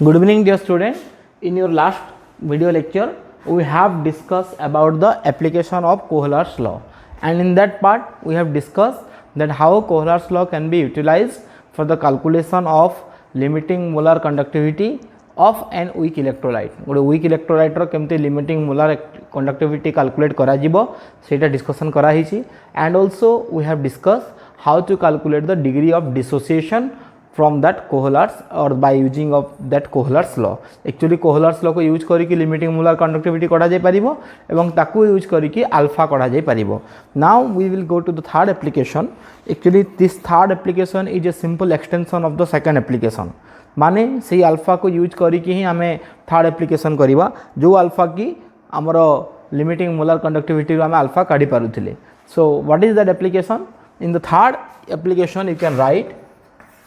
Good evening, dear student. In your last video lecture, we have discussed about the application of Kohler's law, and in that part, we have discussed that how Kohler's law can be utilized for the calculation of limiting molar conductivity of an weak electrolyte. गोटे weak electrolyte रो केमती limiting molar conductivity calculate करा जिवो सेटा discussion करा हिची, and also we have discussed how to calculate the degree of dissociation from that Kohler's or by using of that Kohler's law. Actually Kohler's law को use करी कि limiting molar conductivity करा जाय परिबो एवं ताकू यूज करी कि alpha करा जाय परिबो. Now we will go to the third application. Actually this third application is a simple extension of the second application. माने से alpha को यूज करी कि ही हमें third application करिबा जो alpha की हमरो limiting molar conductivity रो हमें alpha काढी पारुथिले. So what is that application? In the third application you can write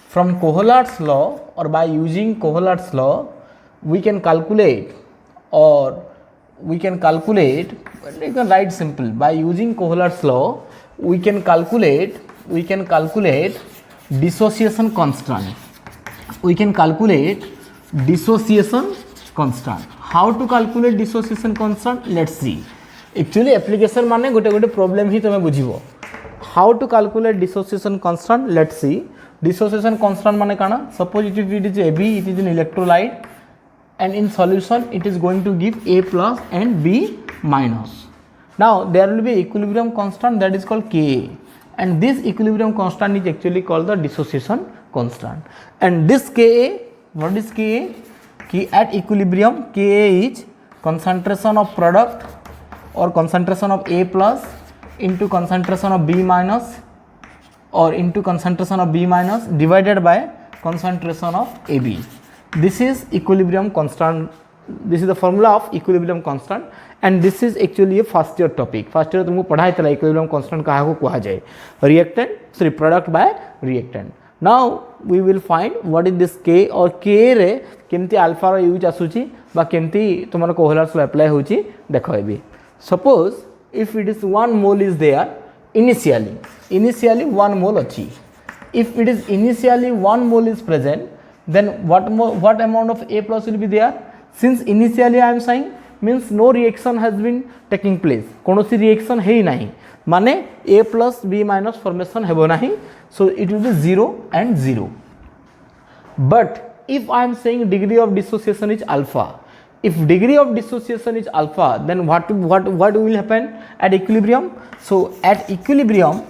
from Kohler's law, or by using Kohler's law we can calculate, or we can calculate, you can write simple, by using Kohler's law we can calculate dissociation constant. We can calculate dissociation constant. How to calculate dissociation constant? Let's see. Actually application माने गोटे गोटे problem ही तमे बुझिबो. How to calculate dissociation constant? Let's see. Dissociation constant माने काना? Suppose it is AB, it is an electrolyte, and in solution it is going to give A plus and B minus. Now there will be equilibrium constant that is called Ka, and this equilibrium constant is actually called the dissociation constant. And this Ka, what is Ka? Ki at equilibrium Ka is concentration of product or concentration of A plus into concentration of B minus, or into concentration of B minus divided by concentration of AB. This is equilibrium constant. This is the formula of equilibrium constant, and this is actually a first year topic. First year तुमको पढ़ाई तला equilibrium constant कहा को कहा जाए reactant, sorry, product by reactant. Now we will find what is this K, or K रे केमती alpha रो use आसुची बा केमती तुम्हारा Kohler's law apply होची देखो AB. Suppose if it is 1 mole is there initially 1 mole achi. If it is initially 1 mole is present, then what amount of A plus will be there? Since initially I am saying means no reaction has been taking place, konosi reaction है नहीं, माने A plus B minus formation हेबो नहीं, so it will be 0 and 0. But if I am saying degree of dissociation is alpha, if degree of dissociation is alpha, then what will happen at equilibrium? So at equilibrium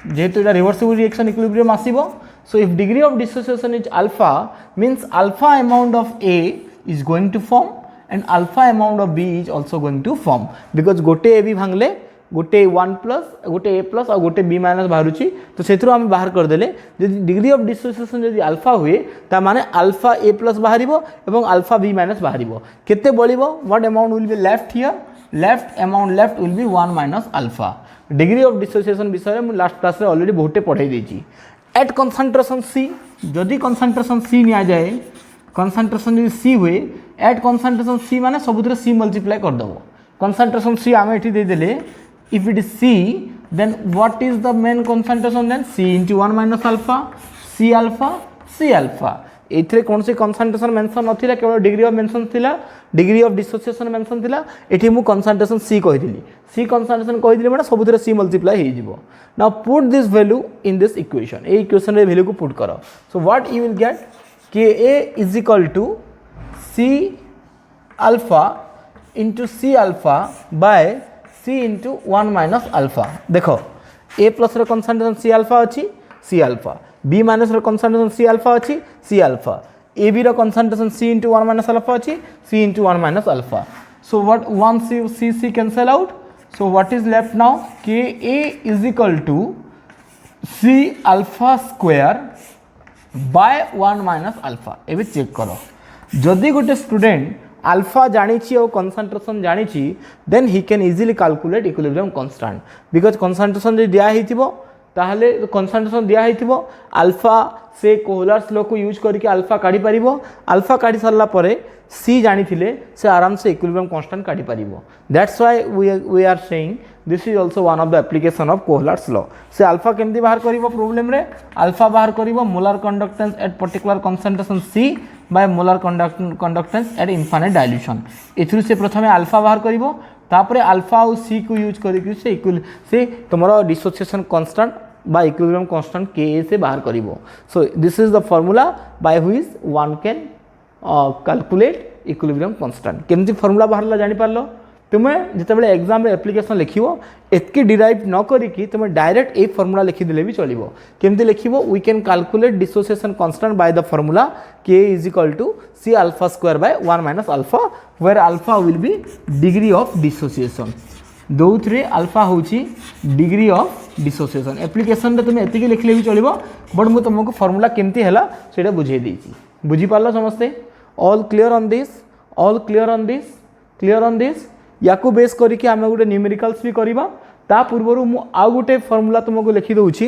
जेहेतु एटा reversible reaction equilibrium आसीबो. So if degree of dissociation is alpha, means alpha amount of A is going to form and alpha amount of B is also going to form, because गोटे A भी भांगले गोटे 1 plus गोटे A plus और गोटे B minus बाहरुची, तो सेथरो हम बाहर कर देले जदि डिग्री ऑफ डिसोसिएशन जदि अल्फा हुए ता माने अल्फा A प्लस बाहरिबो एवं अल्फा B माइनस बाहरिबो. केते बळिबो? What amount will be left here? Left amount left will be 1 minus alpha. Degree of dissociation विषय में लास्ट क्लास रे ऑलरेडी बहुते पढ़ाई देछि. एट कंसंट्रेशन C, जदि कंसंट्रेशन C निया जाए, कंसंट्रेशन जदि C हुए, एट कंसंट्रेशन C माने सबुतरे C मल्टीप्लाई कर दबो. कंसंट्रेशन C आमे एठी दे देले. If it is C, then what is the main concentration then? C into 1 minus alpha, C alpha, C alpha. एथरे कौन से concentration मेंशन नथिला, केवल डिग्री ऑफ मेंशन थिला, डिग्री ऑफ डिसोसिएशन मेंशन थिला. एठी मु concentration C कहि दिली. C concentration कहि दिली माने सबुतरे C मल्टीप्लाई हे जिवो. Now put this value in this equation. A equation रे वैल्यू को पुट करो. So what you will get? Ka is equal to C alpha into C alpha by C into 1 minus alpha. देखो A plus रे concentration C alpha अच्छी, C alpha. B minus रे concentration C alpha अच्छी, C alpha. AB रे concentration C into 1 minus alpha अच्छी, C into 1 minus alpha. So what one C cancel out. So what is left now? Ka is equal to C alpha square by 1 minus alpha. एबे check करो. जदि गोटे student alpha जानी और concentration जानी, then he can easily calculate equilibrium constant, because concentration जो दिया ही ताहले कनसेंट्रेशन दिया है अल्फा से कोहलर्स लॉ को यूज करके अल्फा काढ़ी पारिबो अल्फा काढ़ी सरला परे सी जानी थिले से आराम से इक्विलिब्रियम कांस्टेंट काढ़ी पारिबो that's why we are saying this is also one of the application of Kohlrausch's law से अल्फा केमती बाहर करिवो प्रॉब्लम रे अल्फा बाहर करिवो molar conductance at particular concentration C by molar conductance at infinite dilution एथुरु से प्रथमे अल्फा बाहर करिवो तापरे अल्फा और सी को यूज करके से तुमरो dissociation constant by equilibrium constant Ka से बाहर करिवो so this is the formula by which one can calculate equilibrium constant केमती formula बाहर ला जानि पारलो तुमे जेतेबेले एग्जाम रे एप्लीकेशन लिखिवो एतकी डिराइव न करिकि तुमे डायरेक्ट ए फॉर्मूला लिखि देले भी चलिवो केमती लिखिवो we can calculate dissociation constant by the formula K is equal to C alpha square by 1 minus alpha where alpha will be degree of dissociation दौथरे अल्फा होची डिग्री ऑफ डिसोसिएशन एप्लीकेशन रे तुम एतिकी लिखले भी चलिबो बट मु तुमको formula केमती हैला सेटा बुझे देछि बुझी पारलो समस्ते ऑल क्लियर ऑन दिस याकू बेस करके आमे गोटे न्यूमेरिकल्स भी करबा ता पूर्वरु मु आ गोटे फार्मूला तुमको लिखि दउछि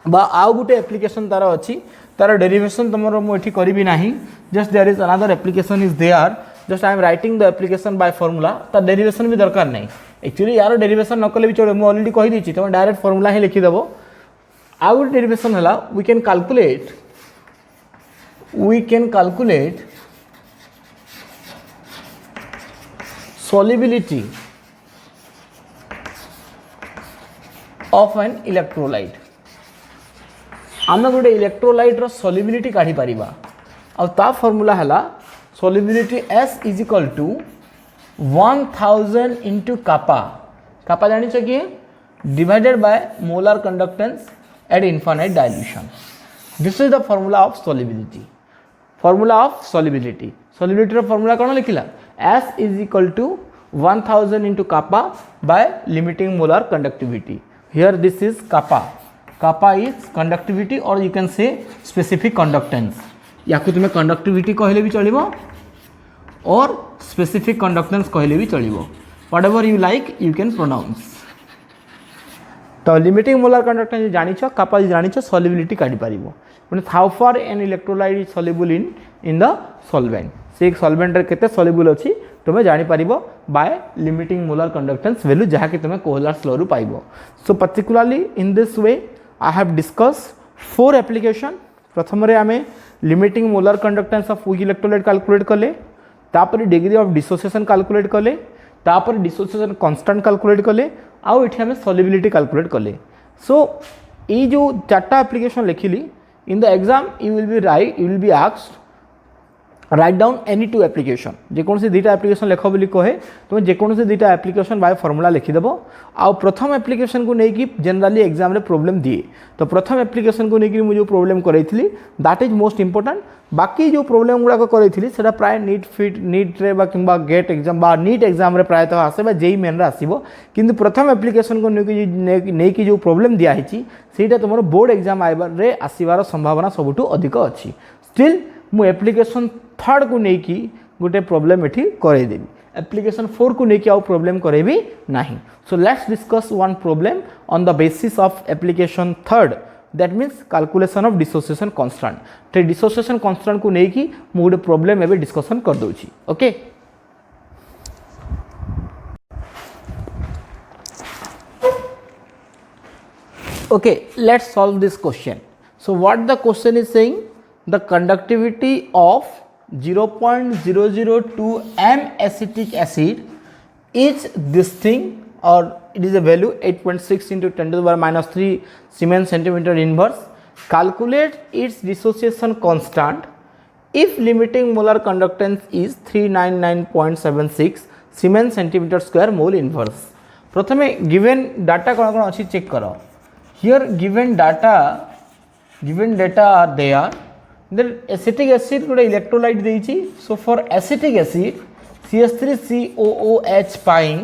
बा आ गोटे एप्लीकेशन तार अछि तार डेरिवेशन तुमरो मु एठी करबी नाही just there is another application is there just I am writing the application by formula ता डेरिवेशन भी दरकार नहीं एक्चुअली यार डेरिवेशन न कले भी चले मु ऑलरेडी कहि दिछि तुम डायरेक्ट फार्मूला ही लिखि देबो आउ डेरिवेशन हला we can calculate solubility of an electrolyte आम गोटे इलेक्ट्रोलाइट रो solubility काढ़ी पारिबा आ ता फार्मूला हला solubility S is equal to 1000 into kappa जानी कि divided by molar conductance at infinite dilution. This is the formula of solubility. Solubility row formula कौन लिखिला S is equal to 1000 into kappa by limiting molar conductivity. Here this is kappa. Kappa is conductivity or you can say specific conductance. याकु तुम्हें conductivity कहले भी चलिबो और specific conductance कहले भी चलिबो. Whatever you like you can pronounce. तो limiting molar conductance जानिछो kappa जानिछो solubility काढी पारिबो. Means how far an electrolyte is soluble in the solvent. से एक सॉल्वेंट रे केते soluble अछि तुमे जानि पारिबो by limiting molar conductance value जहा कि तुमे कोहलर्स लॉ रु पाइबो. So particularly in this way I have discussed 4 application. प्रथम रे आमे limiting molar conductance of weak electrolyte calculate कले तापर डिग्री ऑफ डिसोसिएशन कैलकुलेट कले तापर डिसोसिएशन कांस्टेंट कैलकुलेट कले आउ एठी हमें सॉल्युबिलिटी कैलकुलेट कले. सो ए जो चारटा एप्लीकेशन लिखिली in the exam you will be asked write down any 2 application जेकोसी दुटा एप्लीकेशन लिख बोली कहे तुम जेकोसी दुटा एप्लीकेशन बाय फॉर्मूला लिखिदेव आउ प्रथम एप्लीकेशन को लेकिन जनरली एग्जाम रे प्रॉब्लम दिए तो प्रथम एप्लीकेशन को लेकिन मुझे प्रॉब्लम कराई दैट इज मोस्ट इंपोर्टेंट. बाकी जो प्रॉब्लम गुड़ाक कराई प्राय नीट रे बा किंबा गेट एग्जाम बा नीट एग्जाम रे प्रायतः आसे बा जेई मेन रे आसीबो किंतु प्रथम एप्लीकेशन को नेकी जो प्रॉब्लम दिया हिची सेटा तुमरो बोर्ड एग्जाम आइबार रे आसीबार संभावना सबुठु अधिक अछि. स्टिल मु एप्लीकेशन 3 को लेकिन गोटे प्रॉब्लम एठी करे देबी एप्लीकेशन 4 को लेकिन आउ प्रॉब्लम करेबी नाही. So let's discuss one problem on the basis of application 3 that means calculation of dissociation constant. तो डिसोसिएशन कांस्टेंट को लेकिन मु गोटे प्रॉब्लम एबे डिस्कशन कर दोछि. Okay let's solve this question. So what the question is saying the conductivity of 0.002 m acetic acid is this thing or it is a value 8.6 into 10 to the power minus 3 Siemens centimeter inverse. Calculate its dissociation constant if limiting molar conductance is 399.76 Siemens centimeter square mole inverse. प्रथमे given data कौन कौन अच्छी check करो. Here given data are there. Then acetic acid गोटे electrolyte देइछि. So for acetic acid CH3COOH पाई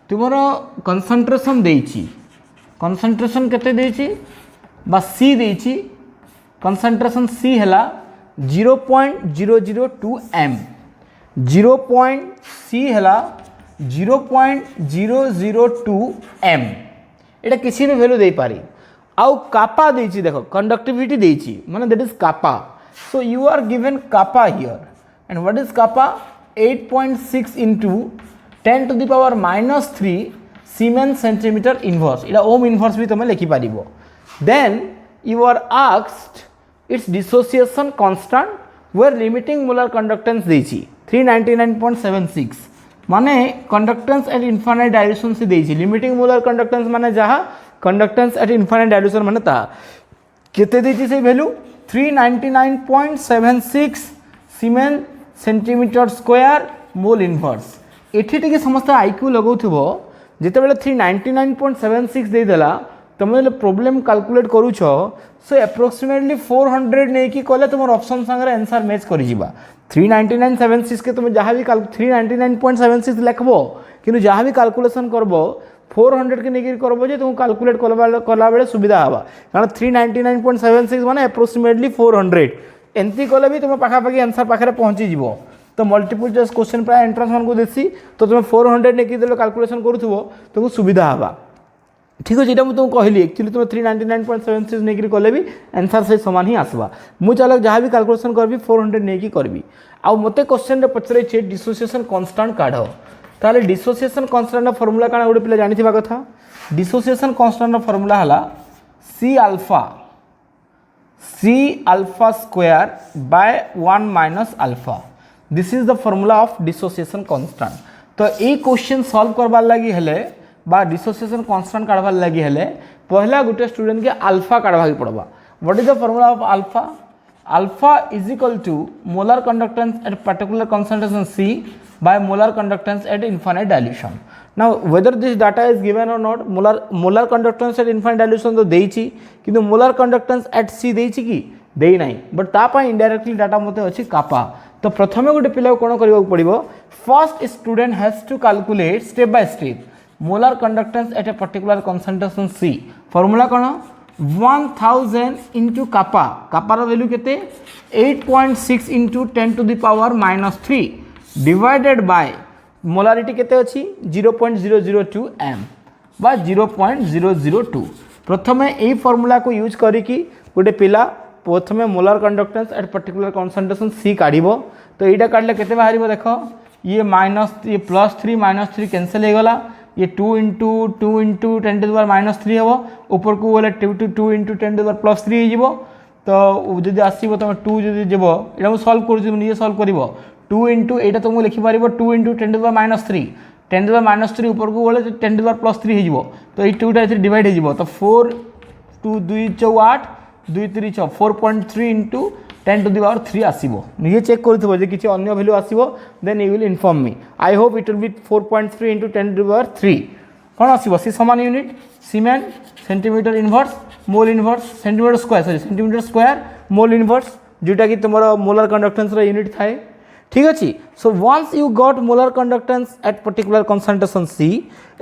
तुमरो concentration देइछि. कंसंट्रेशन केते देइछि बा C देइछि. कंसंट्रेशन C हला 0.002 m. 0.C हला 0.002 m. एटा किसी भी वैल्यू दे पारी आउ कापा देछि देखो कंडक्टिविटी देछि माने that is kappa so you are given kappa here and what is kappa 8.6 into 10 to the power -3 Siemens centimeter inverse इला ओम इनवर्स भी तुम लिखि पारिबो then you are asked its dissociation constant where limiting molar conductance देछि 399.76 माने conductance at infinite dilution से देछि limiting molar conductance माने जहा कंडक्टेंस एट इनफाइनाइट डायल्यूशन माने ता केते देछि से वैल्यू 399.76 सीमेन सेंटीमीटर स्क्वायर मोल इनवर्स एठी टिके समस्त आईक्यू लगाउथबो जेते बेले 399.76 दे देला तुम जो प्रोब्लेम कैलकुलेट करूछ सो एप्रोक्सीमेटली 400 नहीं कि कले तुम ऑप्शन संगे आंसर मैच कर जिबा 399.76 के तुम जहाँ भी 399.76 लिखबो किंतु जहाँ भी कैलकुलेशन करबो 400 के नहीं करबो जे तुम कैलकुलेट कला बेले सुविधा हवा कारण 399.76 माने एप्रोक्सीमेटली 400 एंती कले भी तुम पाखापाखि आंसर पाखे पहुँची जीवो तो मल्टीपल चॉइस क्वेश्चन प्राय एंट्रेंस मान को देसी तो तुम 400 नहीं देलो कैलकुलेशन करूथबो तुमको सुविधा हवा ठीक अच्छे यहाँ तुमको कहली एक्चुअली तुम 399.76 नहीं कले भी आंसर से सामान ही आसवा मुझे चल जहाँ भी कैलकुलेशन करी 400 नहीं करी आउ मत क्वेश्चन पचारे डिसोसिएशन कांस्टेंट काढ़ ताले डिसोसिएशन कांस्टेंट फॉर्मूला काना गोटे पिला जानी कथा डिसोसिएशन कांस्टेंट फॉर्मूला हला C alpha square by 1 minus alpha this is the formula of dissociation constant तो ये क्वेश्चन सॉल्व करबार लगी हेले बा डिसोसिएशन कांस्टेंट काढबार लगी हेले पहला गुटे स्टूडेंट के अल्फा काढबा पड़वा what is the formula of alpha alpha is equal to molar conductance at particular concentration C by molar conductance at infinite dilution now whether this data is given or not molar conductance at infinite dilution तो देइछि किंतु molar conductance at C देइछि कि देइ नाही but ता पा indirectly data मते अछि कापा तो प्रथमे गुटे पिला कोन करबा पड़िबो first student has to calculate step by step molar conductance at a particular concentration C formula कौन 1000 into kappa kappa रो वैल्यू केते 8.6 into 10 to the power -3 divided by molarity केते अछि 0.002 m बा 0.002 प्रथमे एई फार्मूला को यूज करी कि गोटे पिला प्रथमे molar conductance at particular concentration C काढिबो तो एटा काढले केते बाहरिबो देखो ये +3 -3 कैंसिल हो गला ये 2 into 10 to the power -3 हम ऊपर को बोले 2 into 10 to the power +3 हो तो जब आसो तुम 2 जो जीव ये सल्व कर सल्व कर 2 into यहाँ तुमको लिखिपार 2 into 10 to the power -3 10 to the power -3 ऊपर को बोले 10 to the power +3 हो तो ये 2टा डिवाइड हो तो 4 2 2 4 8 2 3 6 4.3 into 10 to the power 3 आसीबो निजे चेक करथबो जे किछि अन्य वैल्यू आसीबो then you will inform me I hope it will be 4.3 into 10 to the power 3 कोन आसीबो सी समान unit siemens centimetre inverse mole inverse centimetre square sorry centimetre square mole inverse जोटा कि तुमरो मोलर कंडक्टेंस रो यूनिट थाए ठीक अछि so once you got molar conductance at particular concentration C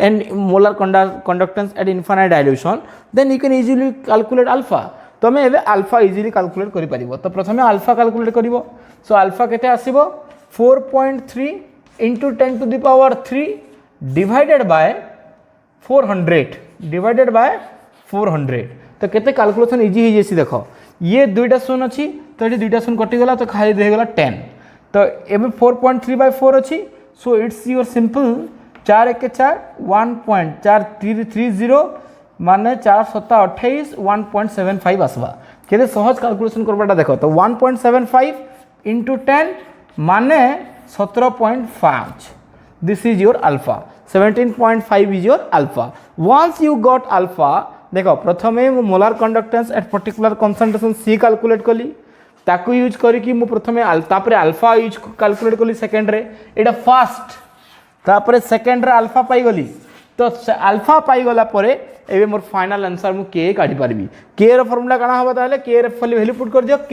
and molar conductance at infinite dilution then you can easily calculate alpha तुम एबे alpha easily calculate करि परिबो तो प्रथमे अल्फा कैलकुलेट करिवो सो अल्फा केते आसीबो 4.3 into 10 to the power 3 divided by 400 तो केते calculation easy हो जेसी देखो ये दुईटा शून अछि तो ये दुईटा शून कटि गला तो खाली रह गला 10 तो एबे 4.3 by 4 अछि सो इट्स योर सिंपल 4 1 4 1.4330 माने 4 7 28 1.75 आसवा केते सहज कैलकुलेशन करबाटा देखो तो 1.75 into 10 माने 17.5 this is your alpha 17.5 is your alpha once you got alpha देखो प्रथमे molar conductance at particular concentration C calculate कली ताकू यूज करी कि मु प्रथमे तापरे अल्फा यूज कैलकुलेट कली सेकंड रे एटा फर्स्ट तापरे सेकंड रे अल्फा पाई गली तो अल्फा पाई गला परे एबे मोर फाइनल आंसर मु के काढी परबी के रो फार्मूला काना होबा ताले के रे वैल्यू पुट कर दियो k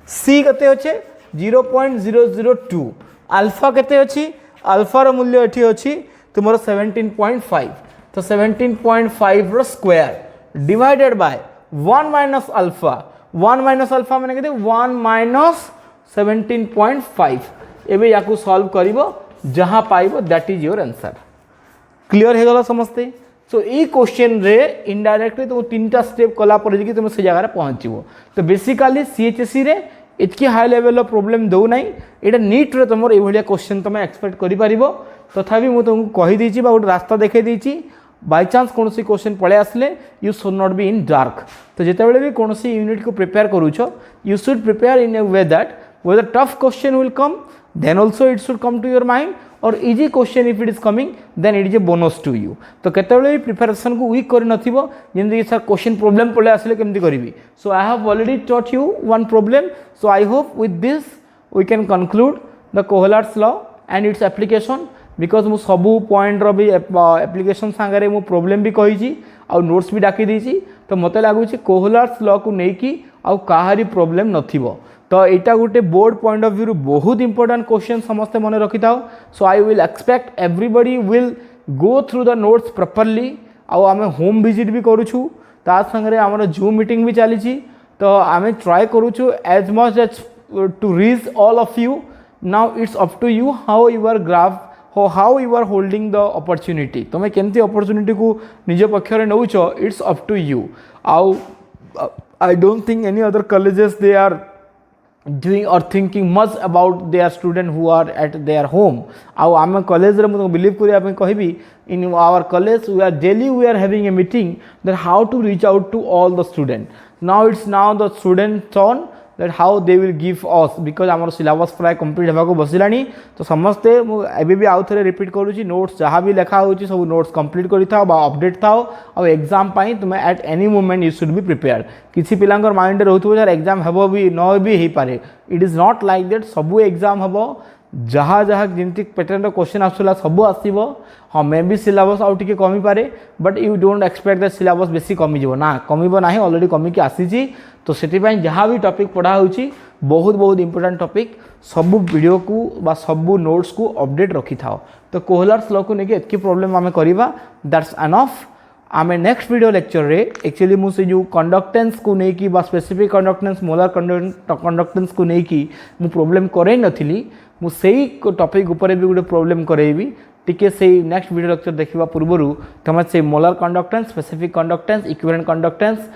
= C कते होचे 0.002 अल्फा केते अछि अल्फा रो मूल्य एठी अछि तुमरो 17.5 तो 17.5 रो square divided by 1 minus alpha माने केते 1 माइनस 17.5 एबे याकू सॉल्व करिवो जहां पाइबो that is your answer clear हे गला समझते सो ये क्वेश्चन रे इनडायरेक्टली तुम 3टा स्टेप कला पर कि तुम से जगह पहुँचो। तो बेसिकली सीएचएससी रे इतकी हाई लेवल प्रोब्लेम दौ ना, यहाँ नीट रे तुम ये क्वेश्चन तुम एक्सपेक्ट कर तथापि मुझे तुमको कहीदे गोटे रास्ता देखई बाय चांस कौन क्वेश्चन पड़े आसले you should not be in dark. तो जितेबाला भी कौन यूनिट को प्रिपेयर करूछ you should prepare in a way that whether tough question will come then also it should come to your mind और easy question if it is coming then it is a bonus to you. तो केतेबेले भी preparation को weak कर नथिबो जेंति sir question problem पड़े आसले केमती करिवि। So I have already taught you one problem. So I hope with this we can conclude the Kohlrausch law and its application because मु सबू पॉइंट रो भी एप्लिकेशन सांगरे मु प्रॉब्लम भी कही आउ नोट्स भी डाकी देछि। तो मते लागुछि कोहलर्स लॉ को नेकी आउ काहारी प्रॉब्लम नथिबो। तो यहाँ गोटे बोर्ड पॉइंट ऑफ व्यू बहुत इंपोर्टेंट क्वेश्चन समस्ते मन रखि थाओ। So I will expect everybody will go through the notes properly आउ आमे होम विजिट भी करूछु ता संगे आमर जूम मीटिंग भी चली। तो आमे ट्राई करूछु as much as to reach all of you. Now it's up to you how you are graph how you are holding the opportunity तुम्हें केमती अपॉर्चुनिटी को निज पक्षरे नौच इट्स अप टू यू। आउ I don't think any other colleges they are doing or thinking much about their student who are at their home. आउ आम college रे मुझे बिलीव करिया पे कहबी in our college we are daily we are having a meeting that how to reach out to all the student. Now it's now the student turn that how they will give us because आमर syllabus प्राय complete होगा बसिलानी। तो समस्ते एबे भी आउ थे repeat करूँ नोट्स जहाँ भी लिखा हो सब नोट्स कंप्लीट करी था अपडेट थाओ और एग्जाम पाई तुम्हें at any moment you should be prepared. किसी पिलांकर माइंड रहउथबो यार एग्जाम हेबो भी न भी हे पारे it is not like that सबू एग्जाम हेबो जहाँ जहाँ जमी पैटर्न क्वेश्चन आसूला सब आसो। हाँ मे बी सिलेबस आउ टिके कमी पारे but you don't expect that syllabus बेसी कमी जीवो ना कमिबो नाही ऑलरेडी कमिकी आसीची। तो सेटिपाई जहाँ भी टॉपिक पढ़ा होची बहुत बहुत इंपोर्टेंट टॉपिक सबू वीडियो को बा सबू नोट्स को अपडेट रखी थाओ। तो कोहलर्स लॉ को लेके एतकी प्रॉब्लम आमे करिबा दैट्स एनफ। आमे नेक्स्ट वीडियो लेक्चर रे एक्चुअली मुझे जो कंडक्टेंस को लेकिन बा स्पेसिफिक कंडक्टेंस मोलर कंडक्टेंस को लेकिन मु प्रॉब्लम करे नथिली मु सेही टॉपिक ऊपर भी गोटे प्रॉब्लम करेबी टिके से नेक्स्ट वीडियो लेक्चर देखा पूर्व तुम से molar conductance specific conductance equivalent conductance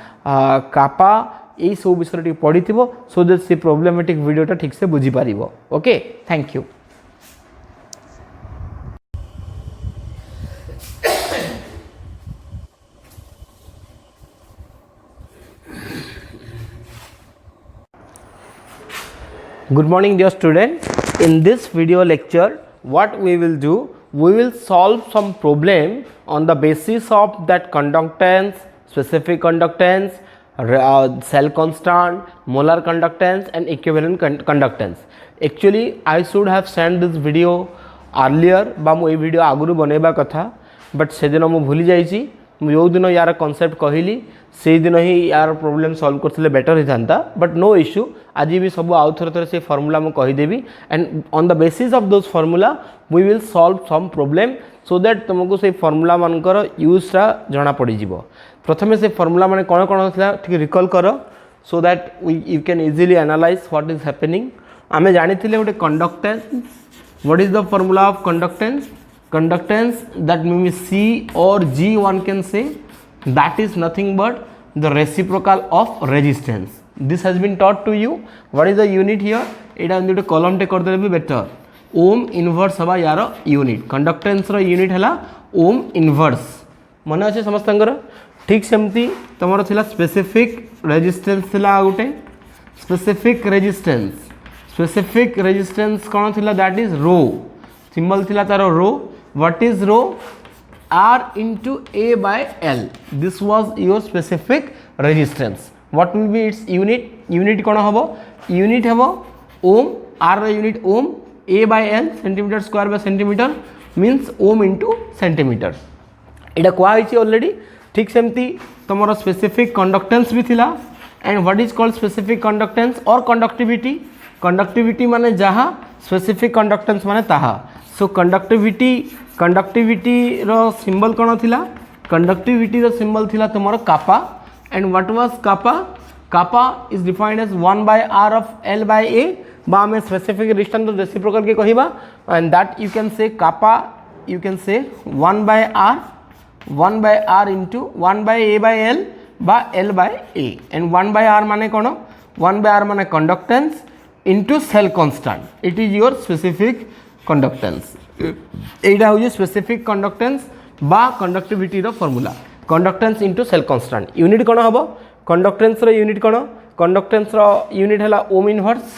kappa यही सब विषय पढ़ी सो दैट से प्रॉब्लमेटिक वीडियोटा ठीक से बुझी पार। Okay thank you. Good morning dear student. In this video lecture what we will do, we will solve some problem on the basis of that conductance, specific conductance, cell constant, molar conductance and equivalent conductance. Actually I should have sent this video earlier बा मु video आगुरी बनैबा कथा but से दिन मु भूली जाइछि। जो दिन यार कॉन्सेप्ट कहली से दिन ही यार प्रॉब्लम सॉल्व करथिले बेटर ही थांता बट नो इश्यू। आज भी सब आउ थरे से फॉर्मूला मु कहिदेबी and on the basis of those formula we will solve some problem so that तुमको से फॉर्मूला मानकर यूजटा जना पड़ी जिवो। प्रथमे से फॉर्मूला माने कोन कोन थिला ठीक रिकॉल करो so that you can easily analyse what is happening. आमे जानिथिले गोटे conductance what is the formula of conductance conductance that means C or G one can say that is nothing but the reciprocal of resistance. This has been taught to you. What is the unit here? एटा गोटे column टे कर देबे better ohm inverse हवा यार unit conductance रो unit हला ohm inverse मन अच्छे समस्तंकर। ठीक सेमती तुमर थिला स्पेसिफिक रेजिस्टेंस थिला गोटे स्पेसिफिक रेजिस्टेंस कोन थिला दैट इज रो सिंबल थिला तारो रो। What is rho? R into A by L. This was your specific resistance. What will be its unit? Unit कौन हबो? Unit हबो ohm. R रा unit ohm. A by L centimeter square by centimeter means ohm into centimeter. इटा कुआ होइछि already. ठीक सेमती तमरो specific conductance भी थिला and what is called specific conductance और कंडक्टिविटी। कंडक्टिविटी माने जहाँ स्पेसिफिक कंडक्टेंस माने ताहा। सो कंडक्टिविटी रो सिंबल कौन थिला? कंडक्टिविटी रो सिंबल थिला तुमरो kappa and what was kappa? Kappa is defined as 1 by r of L by A बा में स्पेसिफिक रेजिस्टेंस तो रेसिप्रोकल के कहिबा and that you can say kappa you can से 1 by r 1 by r into 1 by a by l বা l by a and 1 by r মানে কোন 1 by r মানে conductance into cell constant, it is your specific conductance, এইটা হচ্ছে specific conductance বা conductivity র formula, conductance into cell constant, unit কোন হবো conductance র यूनिट কোন, conductance র यूनिट হলা ohm inverse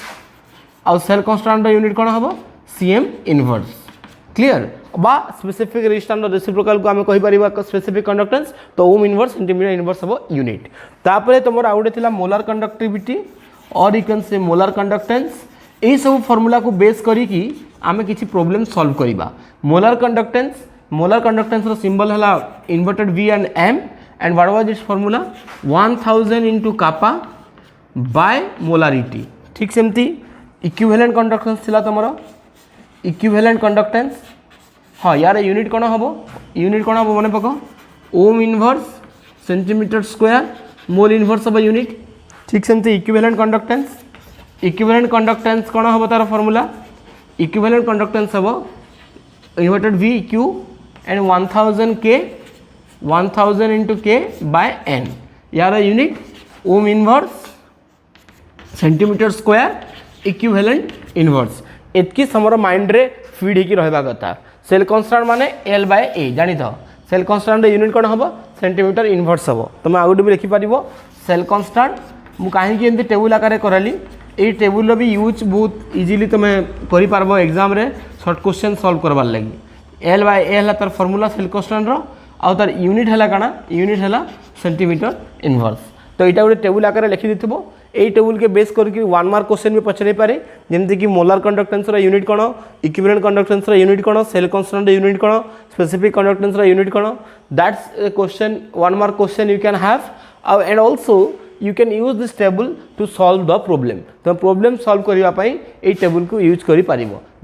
ଆଉ cell constant ର यूनिट কোন হবো cm inverse, क्लियर बा स्पेसिफिक रेजिस्टेंस रेसिप्रोकल को आम कहि परिबा स्पेसिफिक कंडक्टेंस तो ओम इनवर्स सेंटीमीटर इनवर्स हबो यूनिट, तापरे तमर आउडे थिला मोलार कंडक्टिविटी और you can say molar conductance, एई सब फार्मूला को बेस करी कि आमे किछि प्रॉब्लम सॉल्व करिबा, मोलार कंडक्टेंस रो सिंबल हला inverted v and m and what was its formula 1000 into kappa by molarity, ठीक सेमती इक्विवेलेंट कंडक्टेंस थिला तमरो इक्विवेलेंट कंडक्टेंस, हाँ यार यूनिट कौन हम मन पक ohm inverse centimetre square mole inverse हम यूनिट, ठीक सेमती इक्विवेलेंट कंडक्टेंस कौन हम तार फॉर्मूला इक्विवेलेंट कंडक्टेंस हम inverted v q and 1000 into k by n, यार unit ohm inverse centimetre square equivalent inverse, एतकी समर माइंड रे फीड होकी रहबा कथा, सेल कन्स्टांट माने l बाय a जानी था, सेल कन्स्टांट यूनिट कौन हम सेंटीमीटर इनवर्स हम, तुम आगे भी लिखिपार सेल कन्स्टांट मु कहीं एमती टेबुल आकार करली, ये टेबुल भी यूज बहुत इजिली तुम कर एग्जाम रे शॉर्ट क्वेश्चन सॉल्व करवार लगी, l बाय a है तार फॉर्मूला सेल कन्स्टांट रो आउ तार यूनिट है काना यूनिट है सेंटीमीटर इनवर्स, तो यहाँ गोटे टेबुल आकार लिखि देथिबो, এই टेबुल के बेस करके 1 मार्क क्वेश्चन भी पचारे पारे, जमती कि मोलार कंडक्टेंस यूनिट कौन, इक्विवेलेंट कंडक्टेंस यूनिट कौन, सेल कन्स्टांट यूनिट कौन, स्पेसिफिक कंडक्टेंस यूनिट कौन, that's a question 1 mark question you can have, and also you can use this table to solve the problem, तुम problem solve करने ये table को use कर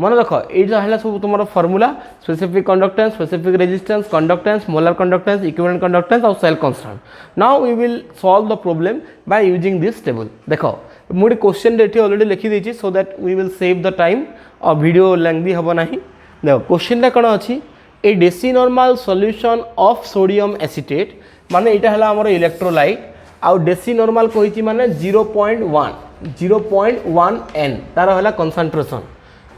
मन रख ये सब तुम formula specific conductance specific resistance conductance molar conductance equivalent conductance और cell constant, now we will solve the problem by using this table, देख मुझे क्वेश्चन ये ऑलरेडी लिखी देती so that we will save the time और video lengthy हम ना, देख क्वेश्चन कौन अच्छी a deci normal solution of sodium acetate माने यहाँ है आम इलेक्ट्रोलाइट आउ डेसी नॉर्मल कही माने 0.1 n तार है कंसंट्रेशन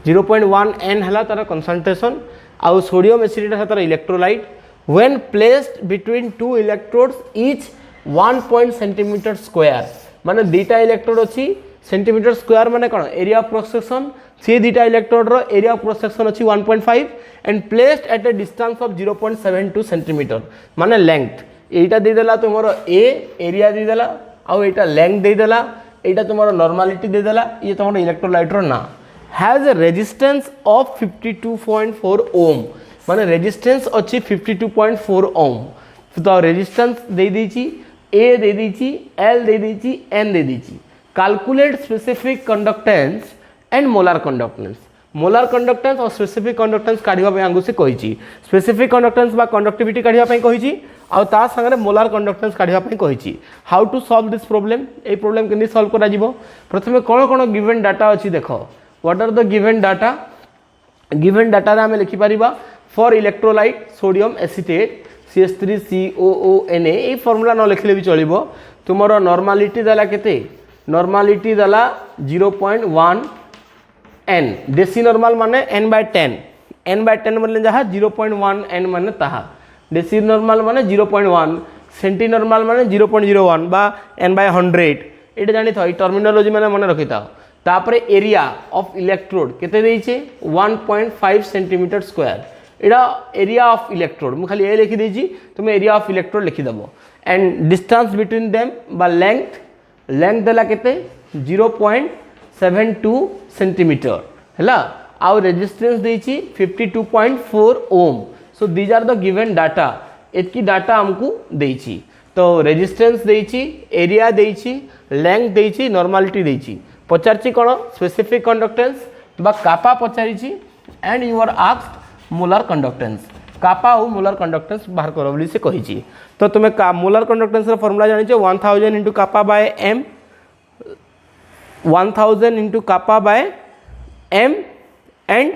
0.1 n है तार कंसंट्रेशन आउ सोडियम एसीटेट है तार electrolyte when placed between two electrodes each 1 centimetre square माने दुईटा इलेक्ट्रोड अच्छी सेंटीमीटर स्क्वायर माने कौन एरिया ऑफ क्रॉस सेक्शन, सी दुईटा इलेक्ट्रोड रो एरिया ऑफ क्रॉस सेक्शन अच्छी 1.5 and placed at a distance of 0.72 centimetre माने लेंथ, एटा देदेला तुमर ए एरिया देदेला आउ एटा लेंथ देदेला, एटा तुमर नॉर्मलिटी देदेला, ये तुमर इलेक्ट्रोलाइट रो ना has a resistance of 52.4 ohm माने रेजिस्टेंस अच्छी 52.4 ओम, तो रेजिस्टेंस दे दीची ए दे दीची एल दे दीची एन दे दीची, calculate specific conductance and molar conductance और स्पेसिफिक कंडक्टेंस काढ़ापी आंगु से कही, स्पेसिफिक कंडक्टेंस बा कंडक्टिविटी काढ़ापी कही आउ ता संगे मोलार कंडक्टेंस काढ़ापी कही, how to solve this problem, ये प्रॉब्लम केमती सॉल्व करा जिवो, प्रथमे कौन कौन गिवन डाटा अच्छी देख what are the given data रे आम लिखिपर for electrolyte sodium acetate CH3COONA ये फॉर्मूला न लिखले भी चलो, तुमर नॉर्मलिटी देला केते नॉर्मलिटी देला 0.1 n, डेसी नॉर्मल माने n बाय 10 माने जहाँ 0.1 n माने ताहा, डेसी नॉर्मल माने 0.1, सेंटी नॉर्मल माने 0.01 बा n बाय 100, ये जानी था टर्मिनोलॉजी मैंने मन रखी था, तापरे एरिया ऑफ इलेक्ट्रोड केते देइछे 1.5 centimetre square, Etah area of electrode मु खाली ए लिखि देछि, तुम एरिया ऑफ इलेक्ट्रोड लिखि दबो एंड डिस्टेंस बिटवीन देम बा लेंथ देला केते 0.72 सेंटीमीटर हैला, आउ रेजिस्टेंस देछि 52.4 ohm, so these are the given data, एतकी डाटा हमकु देछि, तो रेजिस्टेंस देछि एरिया देछि लेंथ देछि नॉर्मलिटी देछि, पचारछि कोन स्पेसिफिक कंडक्टेंस बा कापा पचारिछि and you are asked molar conductance, kappa और मोलार कंडक्टेंस बाहर कर बोली से कही, तो तुम्हें मोलार कंडक्टेंस फॉर्मूला जानी 1000 into kappa by M 1000 into kappa by M and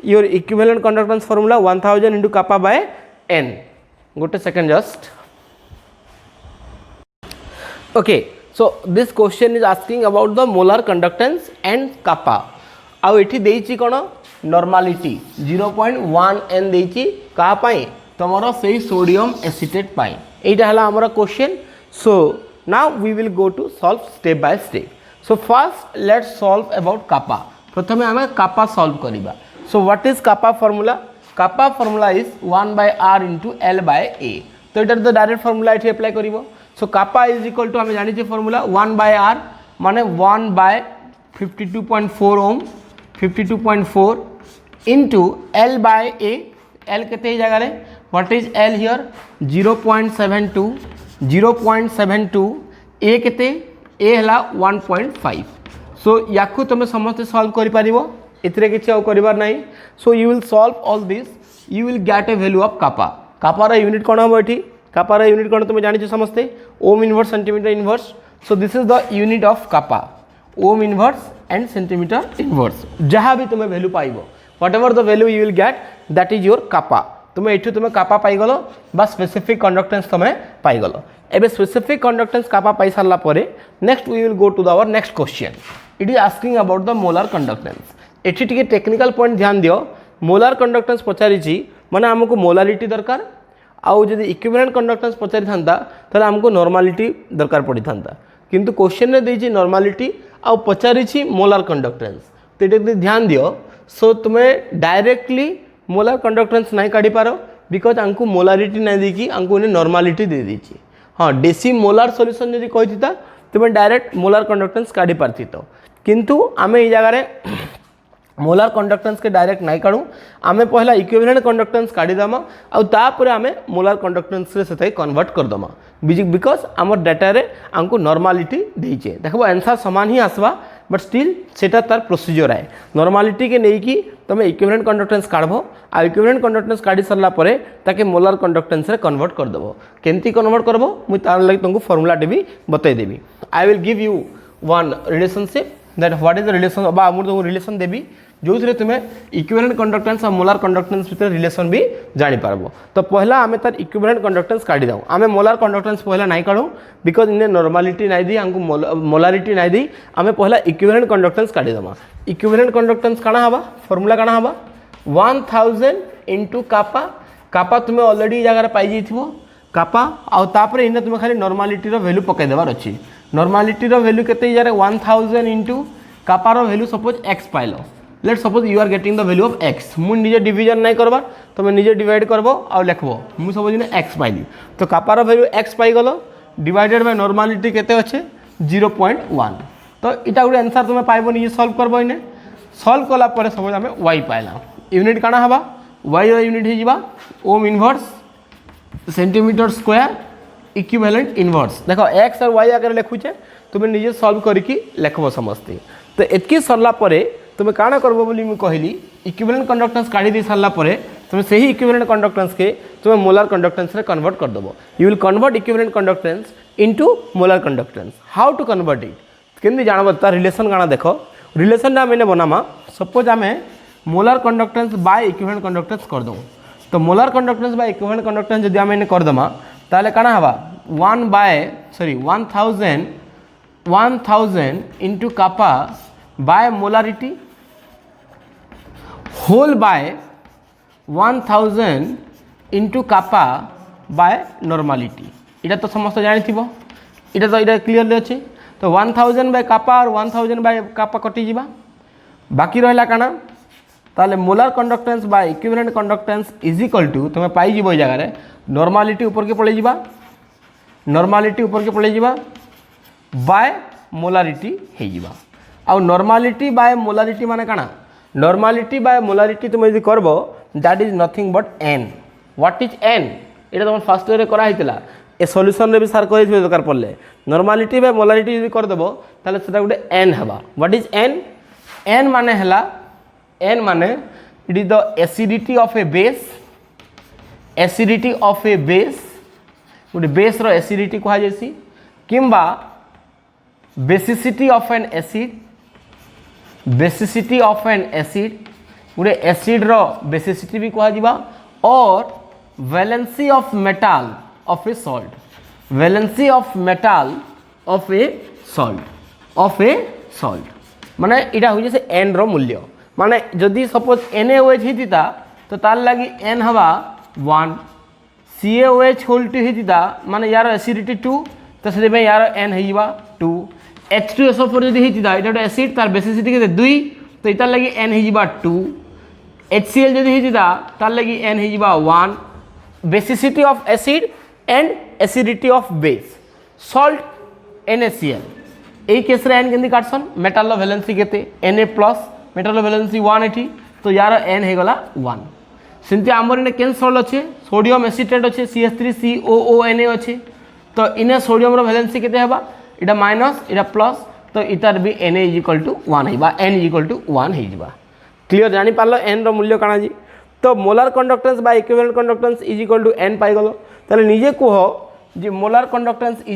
your equivalent conductance formula 1000 into kappa by N, गोटे second just okay so this question is asking about the molar conductance and kappa आउ एठी देइची कोन normality 0.1 n देइची का पाई तमरो सेही sodium acetate पाई एटा हला हमर question so now we will go to solve step by step so first let's solve about kappa प्रथमे हमें kappa solve करिबा so what is kappa formula kappa formula is 1 by r into l by a तो इधर तो direct formula इथे apply करिवो so kappa is equal to हमें जानि जे फार्मूला 1 by r माने 1 by 52.4 Om 52.4 into l by a l केते जगह रे what is l here 0.72 0.72 a केते a हला 1.5 सो याकू तुम समस्त सॉल्व करि पारिबो इतरे किछि आउ करिबार नाही so you will solve all this you will get a value of kappa कापार यूनिट कोन हम एठी कापार यूनिट कोन तुम जानि छ समस्ते ohm inverse centimetre inverse so this is the unit of kappa ohm inverse and centimetre inverse जहाँ भी तुम्हें वैल्यू पाइबो whatever the value you will get that is your kappa तुम्हें एठू तुम्हें कापा पाई गलो बा स्पेसिफिक कंडक्टेंस तुम्हें पाई गलो एबे स्पेसिफिक कंडक्टेंस कापा पाई सारला परे next we will go to our next question it is asking about the molar conductance एठी टिके टेक्निकल पॉइंट ध्यान दियो मोलार कंडक्टेंस पचारिछि माने हमको मोलारिटी दरकार आउ जदि इक्विवेलेंट कंडक्टेंस पचारि थांता ताले हमको नॉर्मलिटी दरकार पड़ी थांता किंतु क्वेश्चन ने देछि नॉर्मलिटी आउ पचारिछि मोलार कंडक्टेंस तो एटे ध्यान दियो सो तुम्हें डायरेक्टली मोलार कंडक्टेंस नहीं काढ़ी पारो बिकज आमको मोलारिटी नहीं देकी आमको नॉर्मलिटी दे देछि हाँ डेसी मोलार सॉल्यूशन जदि कहिता तुम्हें डायरेक्ट मोलार कंडक्टेंस काढ़ी पारथि तो किंतु आमे ई जगह रे मोलार कंडक्टेंस के डायरेक्ट नहीं काढ़ू आमे पहला इक्विवेलेंट कंडक्टेंस काढ़ी दमा आउ तापरे आमे मोलार कंडक्टेंस रे सेते कन्वर्ट कर दमा बिकज आम डाटा रे आमको नॉर्मलिटी देइचे देखबो आंसर समान ही आसवा बट स्टिल सेटा तार प्रोसीजर है नॉर्मलिटी के नहीं कि तुम इक्विवेलेंट कंडक्टेंस काढ़बो आ इक्विवेलेंट कंडक्टेंस काढ़ी सरला परे ताके मोलार कंडक्टेंस रे कन्वर्ट कर देबो केंती कन्वर्ट करबो मु तार लागि तुमको फार्मूला भी बतै देबी I will give you one relationship that what is the relation बा मु तुमको रिलेशन देबी जो थे तुम्हें इक्विवेलेंट कंडक्टेंस और मोलार कंडक्टेंस भीतर रिलेशन भी जानी पारबो तो पहला आमे तार इक्विवेलेंट कंडक्टेंस काढ़ी दाऊ आमे मोलार कंडक्टेंस पहला नहीं काढ़ू बिकज इने नॉर्मलिटी नहीं दी हमको मोलारिटी नहीं दी आमे पहला इक्विवेलेंट कंडक्टेंस काढ़ी दमा इक्विवेलेंट कंडक्टेंस काना हबा फार्मूला काना हबा 1000 into कापा कापा तुम्हें ऑलरेडी जगह पाई जाइथिबो कापा आउ तापरे इने तुम्हें खाली नॉर्मलिटी रो वैल्यू पकै देबार अछि नॉर्मलिटी रो वैल्यू केते जारे 1000 into कापा रो वैल्यू सपोज x पाइलो let suppose you are getting the value of x मु निजे डिवीजन नहीं करबा तुम निजे डिवाइड करबो आ लिखबो मु सपोज ने x पाइली तो कापार वैल्यू x पाई गलो डिवाइडेड बाय नॉर्मलिटी केते अछि 0.1 तो इटा गुड आंसर तुम पाइबो निजे सॉल्व करबो इने सॉल्व कला परे सपोज हमें y पाइला यूनिट काना हबा y रो यूनिट हे जिबा ओम inverse centimetre square equivalent inverse देखो x और y आकर लिखुचे तुम निजे सॉल्व करिकि लिखबो समझते तो एतकी सरला परे तुम्हें काना करबो बोली मैं कहली इक्विवेलेंट कंडक्टेंस काढ़ी दे सारला परे तुम सही इक्विवेलेंट कंडक्टेंस के तुम्हें मोलार कंडक्टेंस रे कन्वर्ट कर देबो you will convert equivalent conductance into molar conductance how to convert it केंदी जानबो तार रिलेशन काना देखो रिलेशन ना मैंने बनामा सपोज आमे molar conductance by equivalent conductance कर दो तो molar conductance by equivalent conductance जदि आमे कर दमा ताले काना हबा 1000 into kappa by molarity whole by 1000 into kappa by normality इटा तो समस्त जानी थी इटा तो इटा क्लियरली अच्छे तो 1000 बाय कापा और 1000 बाय कापा कटि जीवा बाकी रहला काना ताले molar conductance by equivalent conductance is equal to तुम्हें पाई जीवो जगह रे नॉर्मलिटी ऊपर के पड़े जीवा नॉर्मलिटी ऊपर के पड़े जीवा बाय मोलारिटी हे जीवा आ नॉर्मलिटी बाय मोलारिटी माने काना नॉर्मलिटी बाय मोलारिटी तुम यदि करबो that is nothing but n what is n एटा तुम फर्स्ट ईयर रे करा हितला ए सॉल्यूशन रे भी सार करे छिबे दरकार पड़ले नॉर्मलिटी बाय मोलारिटी यदि कर देबो ताले सेटा गुटे n हबा व्हाट इज n n माने हला n माने it is the acidity of a base acidity of a base गुटे बेस रो एसिडिटी कहा जैसी किंबा basicity of an acid basicity of an acid गोटे एसिड रो बेसिसिटी भी कह और valency of metal of a salt, valency of metal of a salt माने इटा हो से n रो मूल्य माने जदि सपोज NaOH होता तो तार लगी n हवा 1 CaOH होल टू होता माने यार एसिडिटी 2 तो से यार n है 2 H2SO4 जदि होता ये एसिड तार बेसिसिटी के 2 तो इतार लगी n है 2 HCl जदि होता तार लगी n है 1 basicity of acid and acidity of base salt NaCl এই কেসরে n কেমতি কাটছন মেটাল ভ্যালেন্সি কেতে Na প্লস মেটাল ভ্যালেন্সি 1 এটি তো ইয়ার n হয়ে গলা 1 সেমতি আমার ইনে কেন সল্ট আছে সোডিয়াম এসিটেট আছে CH3COONA আছে তো ইনে সোডিয়াম র ভ্যালেন্সি কেতে হবা এটা মাইনাস এটা প্লস তো ইতার বি Na = 1 হইবা n = 1 হইবা ক্লিয়ার জানি পারলো n র মূল্য কানা জি তো মোলার কন্ডাক্টেন্স বা ইকুইভ্যালেন্ট কন্ডাক্টেন্স = n পাই গল তাহলে নিজে কুহ যে মোলার কন্ডাক্টেন্স =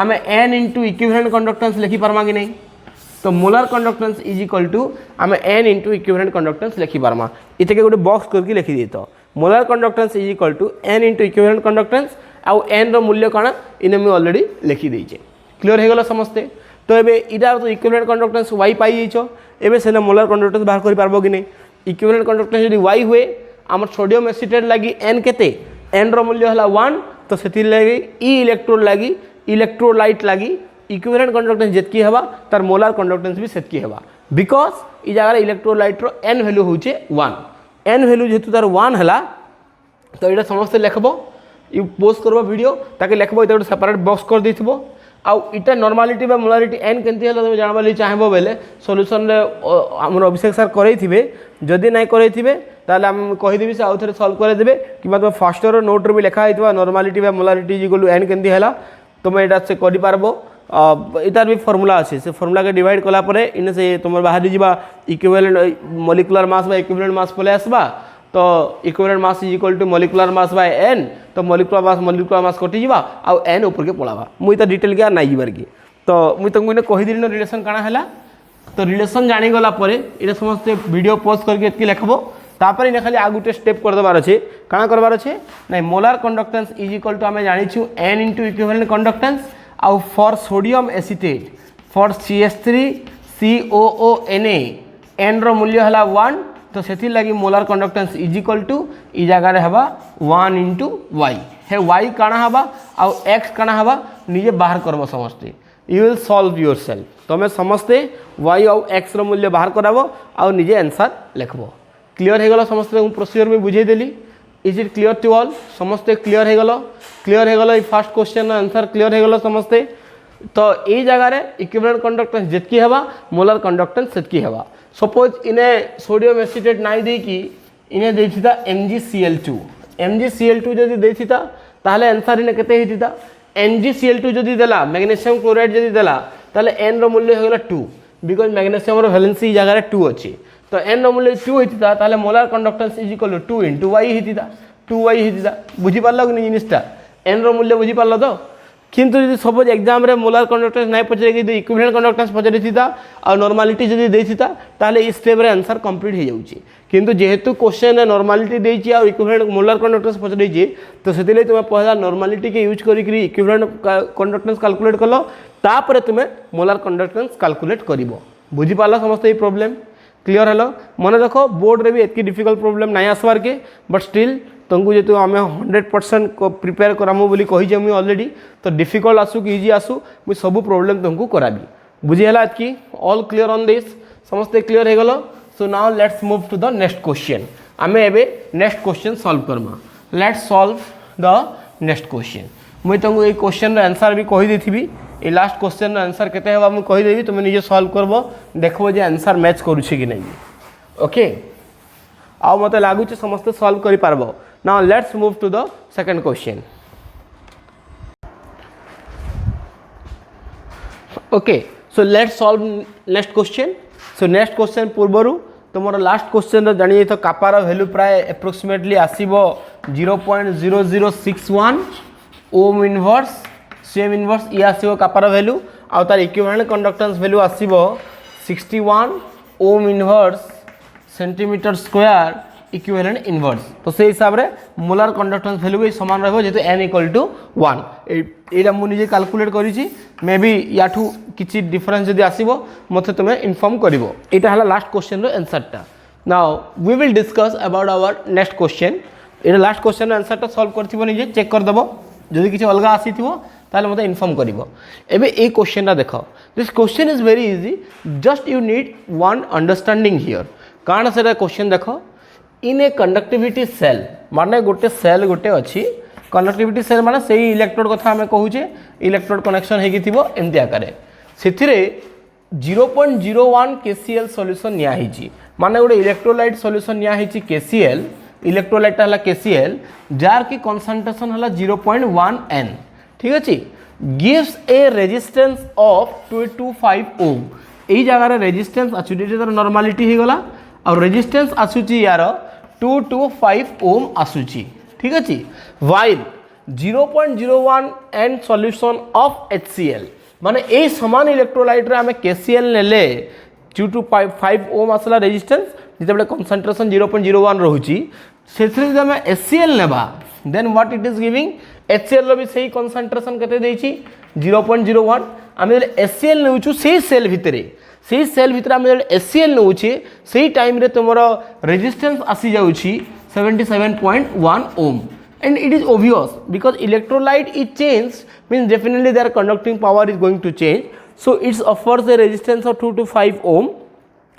आम n इंटू इक्विवेलेंट कंडक्टेंस लिखि पार्मा कि नहीं तो मोलार कंडक्टेंस आम n इंटू इक्विवेलेंट कंडक्टेंस लिखि पार्मा इतने गोटे बॉक्स करके लिखि दी तो molar conductance n into equivalent conductance आउ n रो मूल्य काना इने मैं ऑलरेडी लिखि देइछे क्लियर हो गला समस्ते तो एबे इटा तो इक्विवेलेंट कंडक्टेंस y पाई जाइछो एबे सेना मोलार कंडक्टेंस बाहर करि पारबो कि नहीं इक्विवेलेंट कंडक्टेंस यदि y हुए आम सोडियम एसिटेट लगी n केते n रो मूल्य हला 1 तो सेति लगी e इलेक्ट्रोड लगी इलेक्ट्रोलाइट लगी इक्विवेलेंट कंडक्टेंस जितकी हवा तार मोलार कंडक्टेंस भी सेतकी हवा बिकॉज ई जगह इलेक्ट्रोलाइट रो n वैल्यू होचे 1 n वैल्यू जेतु तार 1 हला तो एटा समस्त लिखबो यू पोस्ट करबो वीडियो ताके लिखबो एटा सेपरेट बॉक्स कर देथिबो आ इटा नॉर्मलिटी बा मोलारिटी n केंती हला तुम जानबा ਲਈ चाहबो बेले सॉल्यूशन रे हमर अभिषेक सर करैथिबे जदि नै करैथिबे ताले हम कहि देबी से आउथरे सॉल्व करे देबे किबा तो फर्स्ट रो नोट रे भी लिखा हितबा नॉर्मलिटी बा मोलारिटी = n केंती हला तुम यहाँ से कर इतार भी फर्मूला अच्छे से फर्मूला के डिवाइड कलापर इन से तुम बाहरी जा इक्विवेलेंट मॉलिक्यूलर मास बा इक्विवेलेंट मास पले आसबा तो equivalent mass = molecular mass by n तो मॉलिक्यूलर मास कटि जा आ n ऊपर के पलावा मुई तो डिटेल के नहीं जीवार की तो मुई तुमको इने कहि दिनो रिलेशन काना हला तो रिलेशन जानी गला परे इने समस्त वीडियो पोस्ट करके एतकी लिखबो तापर इन खाली आग गोटे स्टेप कर देबार अच्छे काना करबार अच्छे नहीं मोलार कंडक्टेंस = आम जानी n इंटू इक्विवेलेंट कंडक्टेंस आउ for sodium acetate for CH3COONA n रो मूल्य हला 1 तो सेथि लगी मोलार कंडक्टेंस = ई जगह हवा 1 इंटू y हे y काना हवा आउ x काना हवा निजे बाहर करबो समस्ते यू विल सॉल्व योरसेल्फ तमे समस्ते y आउ x रो मूल्य बाहर कराबो आउ निजे आंसर लिखबो क्लियर हो गला समस्ते प्रोसीजर में बुझे देली is it clear to all समस्ते क्लियर हो गला फर्स्ट क्वेश्चन आंसर क्लियर हो गला समस्ते तो ये जगह इक्विवेलेंट कंडक्टेंस जितकी हवा मोलार कंडक्टेंस सेतकी हवा सपोज इने सोडियम एसिटेट नाई दे कि इने देथिता MgCl2 जदि देथिता ताहले आंसर इने केते हेतिता MgCl2 जदि देला मैग्नीशियम क्लोराइड जदि देला ताहले n रो मूल्य हो गला 2 बिकॉज मैग्नीशियम रो वैलेंसी जगह 2 अछि तो n रो मूल्य 2 होता ताले मोलार कंडक्टेंस = 2 इंटू y होता 2y होता बुझी पारल कि जिनिसटा n रो मूल्य बुझी पारल तो किंतु यदि सपोज एग्जाम रे मोलार कंडक्टेंस नहीं पचारे कि इक्विवेलेंट कंडक्टेंस पचारे थिता और नॉर्मलिटी जदि देथिता ताले इस स्टेप रे आंसर कंप्लीट हो जाउची किंतु जेहेतु क्वेश्चन रे नॉर्मलिटी देछि और इक्विवेलेंट मोलार कंडक्टेंस पचारे छी तो सेतिले तुम पहला नॉर्मलिटी के यूज करी कि इक्विवेलेंट कंडक्टेंस कैलकुलेट कलो तापर तुम मोलार कंडक्टेंस कैलकुलेट करिवो बुझी पारल समस्त ए प्रॉब्लम क्लियर हेलो मन देखो बोर्ड रे भी एतकी डिफिकल्ट प्रॉब्लम नहीं आसबार के बट स्टिल तुमको जेतु आम 100% प्रिपेयर करामु बोली कही मुझे ऑलरेडी तो डिफिकल्ट आसू कि इजी आसू मुझे सब प्रॉब्लम तुमको कराबी बुझीगला कि ऑल क्लियर ऑन दिस समस्ते क्लियर हो गलो so now let's move to the next question आम एबे नेक्स्ट क्वेश्चन सॉल्व करमा let's solve the next question मुझे तुमको ये क्वेश्चन आंसर भी कही देथिबी ये लास्ट क्वेश्चन आंसर केते हवा मुझे कहीदेवी तुम निजे सॉल्व करबो देखबो जे आंसर मैच करूछि कि नहीं ओके आ मते लागुछि समस्त सॉल्व करि पारबो now let's move to the second question okay so let's solve next question so next question पूर्वरु तुमर लास्ट क्वेश्चन जानिए तो कापार वैल्यू प्राय एप्रोक्सीमेटली आसीबो 0.0061 ओम इनवर्स सेम इनवर्स ये आसीबो कापार वैल्यू आ तार इक्विवेलेंट कंडक्टेंस वैल्यू आसीबो 61 ohm inverse centimetre square equivalent inverse तो से हिसाब रे मोलार कंडक्टेंस वैल्यू भी समान रहबो जेतु n = 1 एटा मु निजे कैलकुलेट करिछि मे बी याठू किछि डिफरेंस जदि आसीबो मते तुमे इन्फॉर्म करिवो एटा हला लास्ट क्वेश्चन रो आंसर टा now we will discuss about our next question एटा लास्ट क्वेश्चन रो आंसर टा सॉल्व करथिबो निजे चेक कर दबो जदि किछि अलगा आसीथिबो ताले मते इन्फॉर्म करिवो एबे ए क्वेश्चन टा देखो this question is very easy just you need one understanding here कारण से क्वेश्चन देखो इन ए कंडक्टिविटी सेल माने गोटे सेल गोटे अच्छी कंडक्टिविटी सेल माने से इलेक्ट्रोड कथा आम कहूचे इलेक्ट्रोड कनेक्शन हो एमती आकार से 0.01 KCl सॉल्यूशन निया माने गोटे इलेक्ट्रोलाइट सॉल्यूशन निया KCl इलेक्ट्रोलाइट है KCl जार की कंसंट्रेशन है 0.1 N ठीक अच्छे गिव्स ए रेजिस्टेंस ऑफ 225 ओम यही जगह रेजिस्टेंस आसुची नॉर्मालिटी हो गला और रेजिस्टेंस आसुची यार 225 ओम आसुची ठीक अच्छे while 0.01 N solution of HCl माने ए समान इलेक्ट्रोलाइट रे आमे KCl नेले 225 ओम आसला रेजिस्टेंस जिते कंसंट्रेशन 0.01 रहूची सेथरे जब आमे HCl नेबा then what it is giving HCl रो भी सही कंसंट्रेशन कते देछि 0.01 आमे HCl नेउछु सेही सेल भितरे से सेल भितर आम HCl नौचे से टाइम रे तुमरो रेजिस्टेंस आसी जाउछि 77.1 ओम and it is obvious because electrolyte is changed means definitely their conducting power is going to change so it offers a resistance of 225 ohm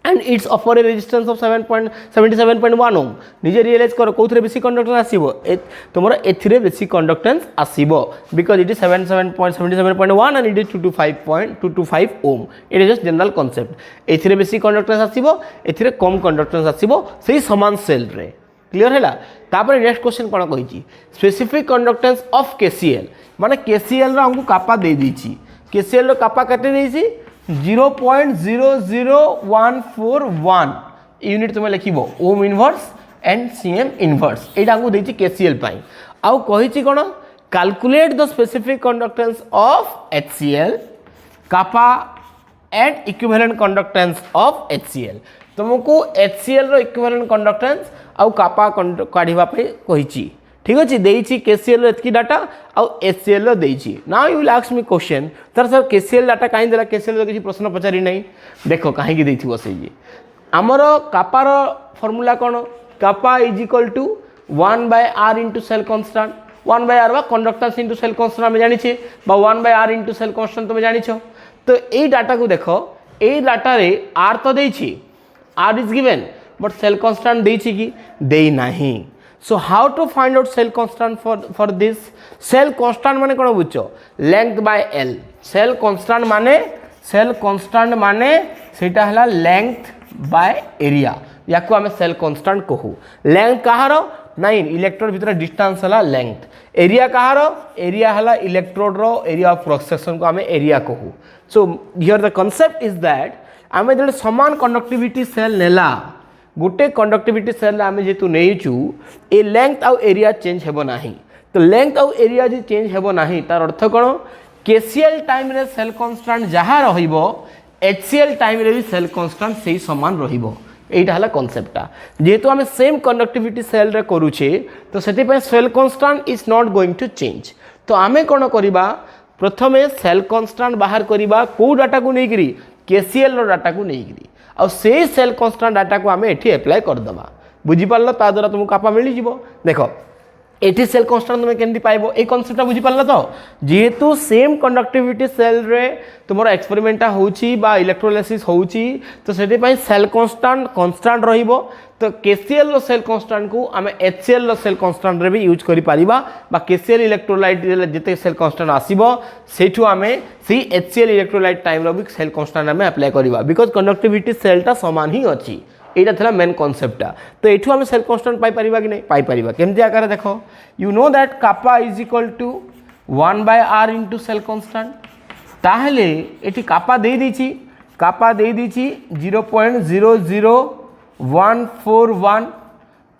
and it's offer a resistance of 77.1 ohm निजे realise करो कोथरे बेसी conductance आसीबो तुमरो एथिरे बेसी conductance आसीबो because it is 77.1 and it is 225 ohm it is just general concept एथिरे बेसी conductance आसीबो एथिरे कम conductance आसीबो सेही समान सेल रे क्लियर हैला तापर नेक्स्ट क्वेश्चन कोन कहिची स्पेसिफिक कंडक्टेंस ऑफ KCl माने KCl रो हमकु कापा दे दीची KCl रो कापा कते देइची 0.00141 यूनिट तुम लिखो ohm inverse and CM inverse एटा हमकु देइची KCl पाई आउ कहिची कोन calculate the specific conductance of HCl kappa and equivalent conductance of HCl तुमको HCl रो इक्विवेलेंट कंडक्टेंस आउ कापा काढ़िबा पे कहिची ठीक अच्छे देइची KCl रो एतकी डाटा आउ HCl रो देइची now you will ask me question sir KCl data काई देला KCl रो किछि प्रश्न पचारि नै देखो काहे की देइथिबो सेई हमरो कापा रो फार्मूला कोन कापा = 1/r * सेल कांस्टेंट 1/r बा कंडक्टेंस * सेल कांस्टेंट हम जानि छे बा 1/r * सेल कांस्टेंट तुम जानि छो तो एई डाटा को देखो एई डाटा रे r तो देइची r is given but cell constant देइची कि देई नाही so how to find out cell constant for this cell constant माने कोन बुझो length by L cell constant माने सेटा हला length by area याको हमें cell constant कहू length कहारो नहीं इलेक्ट्रोड भीतर डिस्टेंस हला length area कहारो area हला इलेक्ट्रोड रो area of cross section को हमें area कहू so here the concept is that हमें जब समान कंडक्टिविटी सेल नेला गोटे कंडक्टिविटी सेल आम जेतु नहींचु ए लेंथ आउ एरिया चेंज हेबो नाही तो लेंथ आउ एरिया जे चेंज हेबो नाही तार अर्थ कोन KCl टाइम रे सेल कांस्टेंट जहा रहिबो HCl टाइम रे भी सेल कांस्टेंट सेही समान रहिबो एटा हला कांसेप्टटा जेतु हम सेम कंडक्टिविटी सेल रे करूछे तो सेति पे cell constant is not going to change तो आमे कोन करिबा प्रथमे सेल कांस्टेंट बाहर करिबा को डाटा को नेकरी KCl रो डाटा को नेकरी और से सेल कांस्टेंट डाटा को आम एठी अप्लाई कर दबा बुझी पारलो ता द्वारा तुमको कापा मिली जिवो देखो एठी सेल कांस्टेंट तुम केमती पाइबो ए कांसेप्टटा बुझी पारलो तो जेहेतु सेम कंडक्टिविटी सेल रे तुमरो एक्सपेरिमेंटा होउची बा इलेक्ट्रोलाइसिस होउची तो सेठी पई सेल कांस्टेंट कांस्टेंट रहिबो तो KCl रो सेल कांस्टेंट को आम HCl रो सेल कांस्टेंट रे भी यूज करि पारिबा बा KCl इलेक्ट्रोलाइट जते सेल कांस्टेंट आसीबो सेठु आमे सी HCl इलेक्ट्रोलाइट टाइम रो भी सेल कांस्टेंट आमे अप्लाई करिबा बिकॉज़ कंडक्टिविटी सेलटा समान ही अछि एटा थला मेन कांसेप्टटा तो एठु आमे सेल कांस्टेंट पाई पारिबा कि नै पाई पारिबा केमति आकार देखो you know that kappa = 1/r * cell constant ताहले एठी कापा दे दीची 0.00141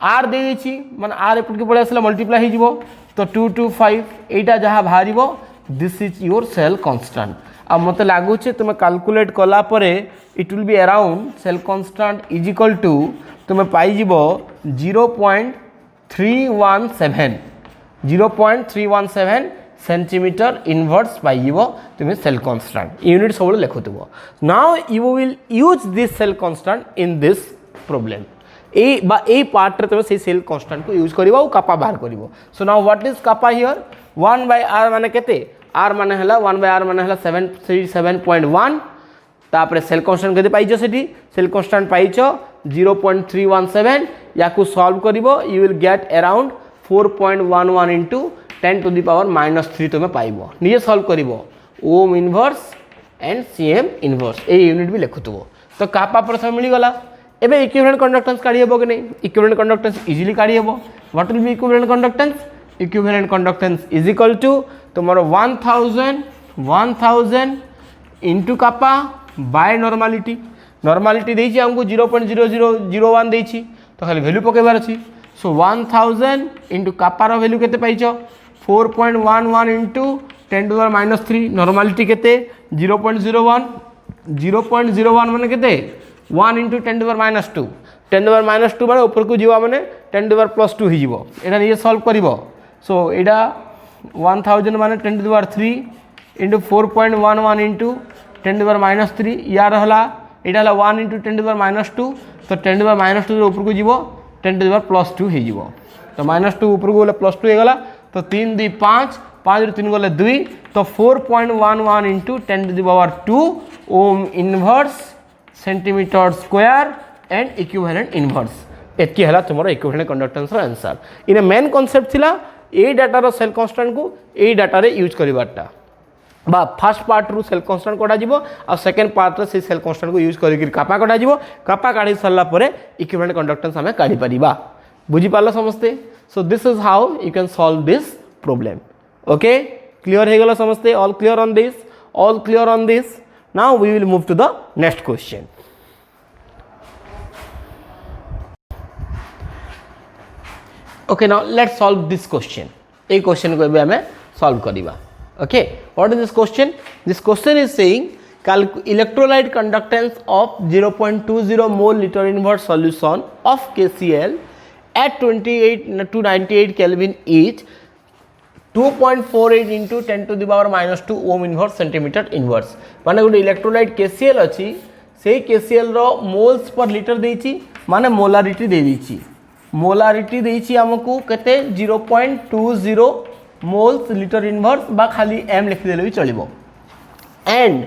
r दे दीची माने r एपट के पळे आसला मल्टीप्लाई हो जिवो तो 225 एटा जहा भारिबो this is your cell constant आ मते लागु छे तुम कैलकुलेट कला परे it will be around cell constant = तुम पाई जिवो 0.317 सेंटीमीटर इनवर्स पाइबो तुम सेल कांस्टेंट यूनिट सब लिखुव. Now you will use this cell constant in this problem A part रे तुम से सेल कांस्टेंट को यूज करिवो कापा बाहर करिवो. So now what is kappa here 1/r माने केते r माने हला 1/r माने हला 737.1 तापर सेल कांस्टेंट केते पाइछो सेठी सेल कांस्टेंट पाइछो 0.317 याकू सॉल्व करिवो you will get around 4.11 into 10 to the power -3 तुम पाइबो निजे सॉल्व करिवो ohm inverse and cm inverse ए यूनिट भी लिखुथबो. तो कापा प्रथम मिली गला. एबे इक्विवेलेंट कंडक्टेंस काढी हेबो कि नहीं इक्विवेलेंट कंडक्टेंस इजीली काढी हेबो. What will be equivalent conductance equivalent conductance is equal to तुमर 1000 into kappa by normality normality देछि हमको 0.0001 देछि तो खाली वैल्यू पकेबार अछि. सो 1000 इनटू कापा रो वैल्यू केते पाइछो 4.11 into 10 to the -3 नॉर्मालिटी केते 0.01 0.01 माने केते 1 into 10 to the -2 10 to the -2 माने ऊपर को जीवा माने 10 to the +2 ही जीवो एटा निजे सॉल्व करिवो. सो एटा 1000 माने 10 to the 3 into 4.11 into 10 to the -3 या रहला एटा हला 1 into 10 to the -2 तो 10 to the -2 ऊपर को जीवो 10 to the +2 ही जीवो. तो -2 ऊपर को गले +2 हे गला तो 3 2 5 5 ରୁ 3 गले 2 तो 4.11 into 10 to the power 2 ohm inverse centimetre square and equivalent inverse एतकी हला तुमरो इक्विवेलेंट कंडक्टेंस रो आंसर. इन मेन कांसेप्ट थिला ए डाटा रो सेल कांस्टेंट को ए डाटा रे यूज करिबाटा बा फर्स्ट पार्ट रु सेल कांस्टेंट कोडा जीवो आ सेकंड पार्ट रे से सेल कांस्टेंट को यूज करि कापा कोडा जीवो कापा काढी सरला परे इक्विवेलेंट कंडक्टेंस हमें काढी परिबा. बुझी पालो समझते. So this is how you can solve this problem. Okay, clear हे गला समझते. All clear on this, all clear on this. Now we will move to the next question. Okay, now let's solve this question. A question को भी हमें solve करिबा. Okay, what is this question? This question is saying electrolyte conductance of 0.20 mole liter inverse solution of KCl at 28 to 98 Kelvin each 2.48 into 10 to the power -2 ohm inverse centimeter inverse माने गोटे electrolyte KCl अछि से KCl रो moles per litre देछि माने molarity दे दिछि molarity देछि हमकु केते 0.20 moles litre inverse बा खाली m लिख देले भी चलिबो. And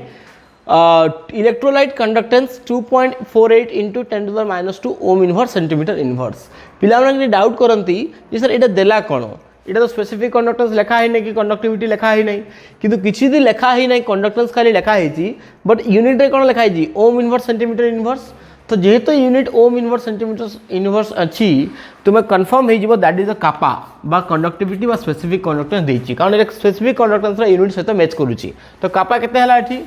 electrolyte conductance 2.48 into 10 to the -2 ohm inverse centimetre inverse. पिला माने डाउट करंती जे सर एटा देला कोन एटा तो स्पेसिफिक कंडक्टेंस लिखा है नै कि कंडक्टिविटी लिखा है नै किंतु किछि दी लिखा है नै कंडक्टेंस खाली लिखा है जी बट यूनिट रे कोन लिखा है जी ओम इनवर्स सेंटीमीटर इनवर्स. तो जेहेतु unit ohm inverse centimetre inverse अछि तुमे कंफर्म हे जिवो दैट इज द कापा बा कंडक्टिविटी बा स्पेसिफिक कंडक्टेंस देछि कारण एक स्पेसिफिक कंडक्टेंस रा यूनिट सहित मैच करूछि. तो कापा केते हला एठी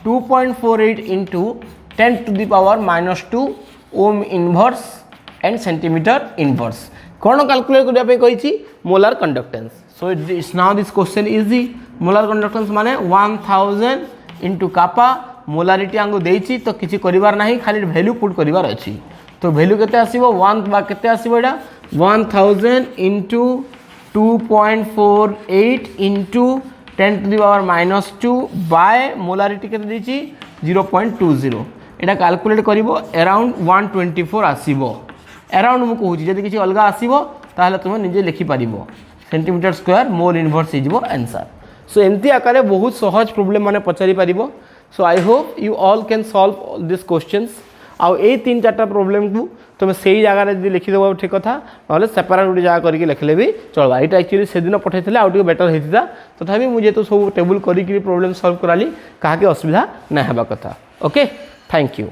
2.48 into 10 to the power -2 ohm inverse and centimetre inverse कौन कैलकुलेट करिया पे कहिछि molar conductance. So it's now this question easy. Molar conductance माने 1000 into कापा मोलारिटी आंगो देछि तो किछि करिवार नाही खाली वैल्यू पुट करिवार अछि. तो वैल्यू केते आसीबो 1 बा केते आसीबो एटा 1000 into 2.48 into 10 to the power -2 by molarity केते देछि 0.20 एटा कैलकुलेट करिवो अराउंड 124 आसीबो. अराउंड मु कहूची जदि किछि अलगा आसीबो ताहले तुम निजे लिखि पारिबो सेंटीमीटर स्क्वायर मोल इनवर्स हिजबो आंसर. सो एमती आकारे बहुत सहज प्रॉब्लम माने पचारि पारिबो. So I hope you all can solve this questions. आउ ए 3-4टा प्रॉब्लम को तुम सेही जगह रे जदि लिखि देबो ठीक कथा नले सेपरेट गुडी जगह करके लिखले भी चलबा. एटा एक्चुअली से दिन पठैथिले आउ टिके बेटर हेतिदा तथापि मु जेतो सब टेबल करी कि प्रॉब्लम सॉल्व कराली काहे के असुविधा ना हेबा कथा. Okay, thank you.